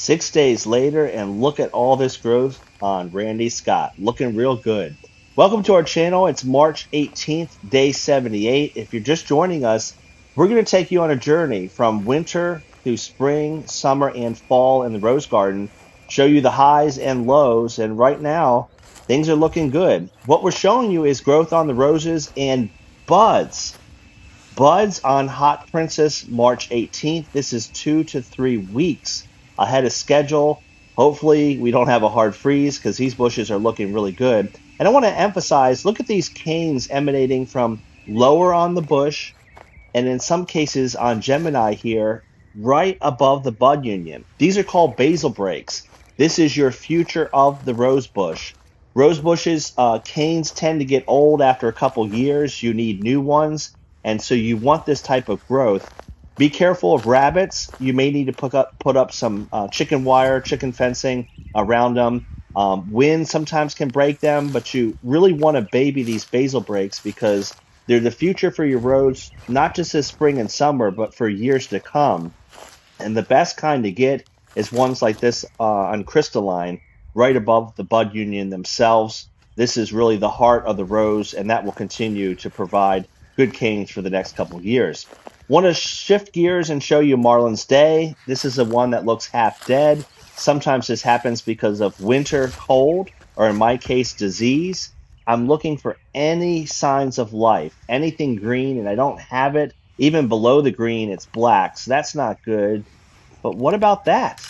6 days later, and look at all this growth on Randy Scott. Looking real good. Welcome to our channel. It's March 18th, day 78. If you're just joining us, we're going to take you on a journey from winter through spring, summer, and fall in the rose garden, show you the highs and lows, and right now, things are looking good. What we're showing you is growth on the roses and buds. Buds on Hot Princess March 18th. This is 2 to 3 weeks ahead of schedule. Hopefully, we don't have a hard freeze because these bushes are looking really good. And I want to emphasize, look at these canes emanating from lower on the bush and in some cases on Gemini here, right above the bud union. These are called basil breaks. This is your future of the rose bush. Rose bushes, canes tend to get old after a couple years. You need new ones. And so you want this type of growth. Be careful of rabbits. You may need to put up some chicken wire, chicken fencing around them. Wind sometimes can break them, but you really want to baby these basil breaks because they're the future for your roads, not just this spring and summer, but for years to come. And the best kind to get is ones like this on crystalline, right above the bud union themselves. This is really the heart of the rose, and that will continue to provide good canes for the next couple of years. Want to shift gears and show you Marlin's Day. This is the one that looks half dead. Sometimes this happens because of winter cold, or in my case, disease. I'm looking for any signs of life, anything green, and I don't have it. Even below the green, it's black, so that's not good. But what about that?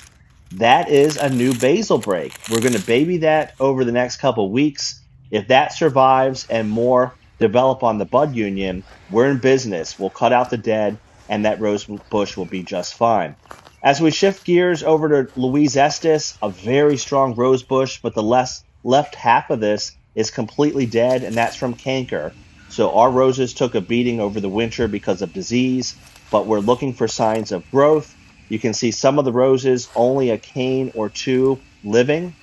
That is a new basil break. We're going to baby that over the next couple weeks. If that survives and more develop on the bud union, we're in business. We'll cut out the dead, and that rose bush will be just fine. As we shift gears over to Louise Estes, a very strong rose bush, but the left half of this is completely dead, and that's from canker. So our roses took a beating over the winter because of disease, but we're looking for signs of growth. You can see some of the roses, only a cane or two living.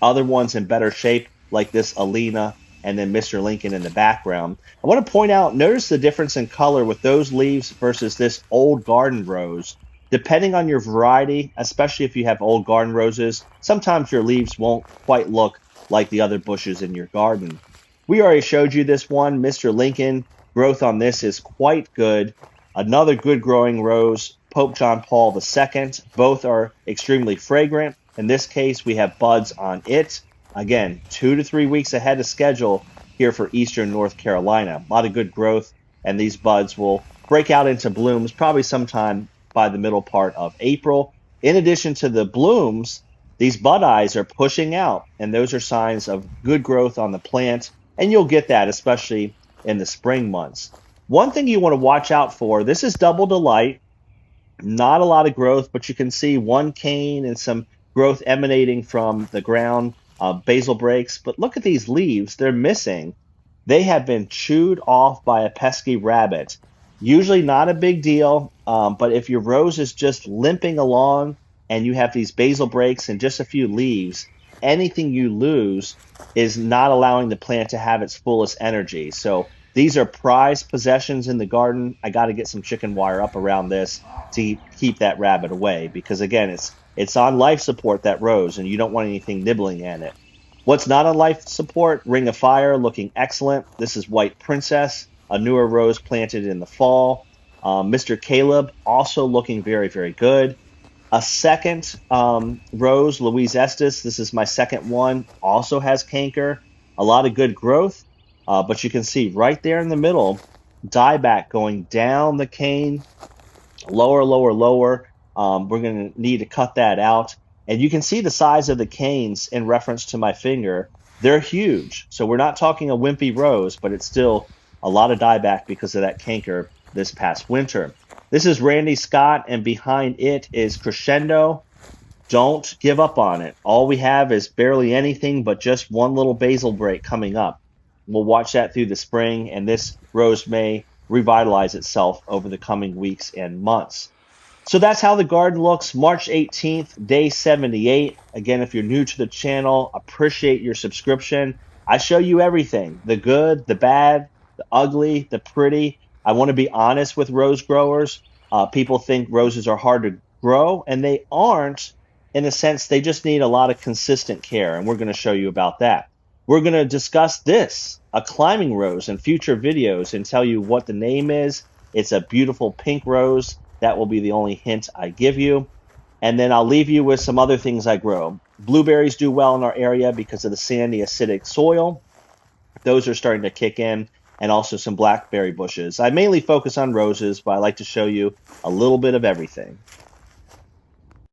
Other ones in better shape, like this Alina and then Mr. Lincoln in the background. I want to point out, notice the difference in color with those leaves versus this old garden rose. Depending on your variety, especially if you have old garden roses, sometimes your leaves won't quite look like the other bushes in your garden. We already showed you this one, Mr. Lincoln. Growth on this is quite good. Another good growing rose, Pope John Paul II. Both are extremely fragrant. In this case, we have buds on it. Again, 2 to 3 weeks ahead of schedule here for eastern North Carolina. A lot of good growth, and these buds will break out into blooms probably sometime by the middle part of April. In addition to the blooms, these bud eyes are pushing out, and those are signs of good growth on the plant, and you'll get that especially in the spring months. One thing you want to watch out for, this is Double Delight. Not a lot of growth, but you can see one cane and some growth emanating from the ground, basil breaks. But look at these leaves, they're missing. They have been chewed off by a pesky rabbit. Usually not a big deal, but if your rose is just limping along and you have these basil breaks and just a few leaves, anything you lose is not allowing the plant to have its fullest energy. So these are prized possessions in the garden. I got to get some chicken wire up around this to keep that rabbit away because, again, it's on life support, that rose, and you don't want anything nibbling at it. What's not on life support? Ring of Fire, looking excellent. This is White Princess, a newer rose planted in the fall. Mr. Caleb, also looking very, very good. A second rose, Louise Estes, this is my second one, also has canker. A lot of good growth, but you can see right there in the middle, dieback going down the cane, lower, lower, lower. We're going to need to cut that out. And you can see the size of the canes in reference to my finger. They're huge. So we're not talking a wimpy rose, but it's still a lot of dieback because of that canker this past winter. This is Randy Scott, and behind it is Crescendo. Don't give up on it. All we have is barely anything but just one little basil break coming up. We'll watch that through the spring, and this rose may revitalize itself over the coming weeks and months. So that's how the garden looks, March 18th, day 78. Again, if you're new to the channel, appreciate your subscription. I show you everything, the good, the bad, the ugly, the pretty. I want to be honest with rose growers. People think roses are hard to grow, and they aren't, in a sense, they just need a lot of consistent care, and we're going to show you about that. We're going to discuss this, a climbing rose, in future videos and tell you what the name is. It's a beautiful pink rose. That will be the only hint I give you. And then I'll leave you with some other things I grow. Blueberries do well in our area because of the sandy, acidic soil. Those are starting to kick in, and also some blackberry bushes. I mainly focus on roses, but I like to show you a little bit of everything.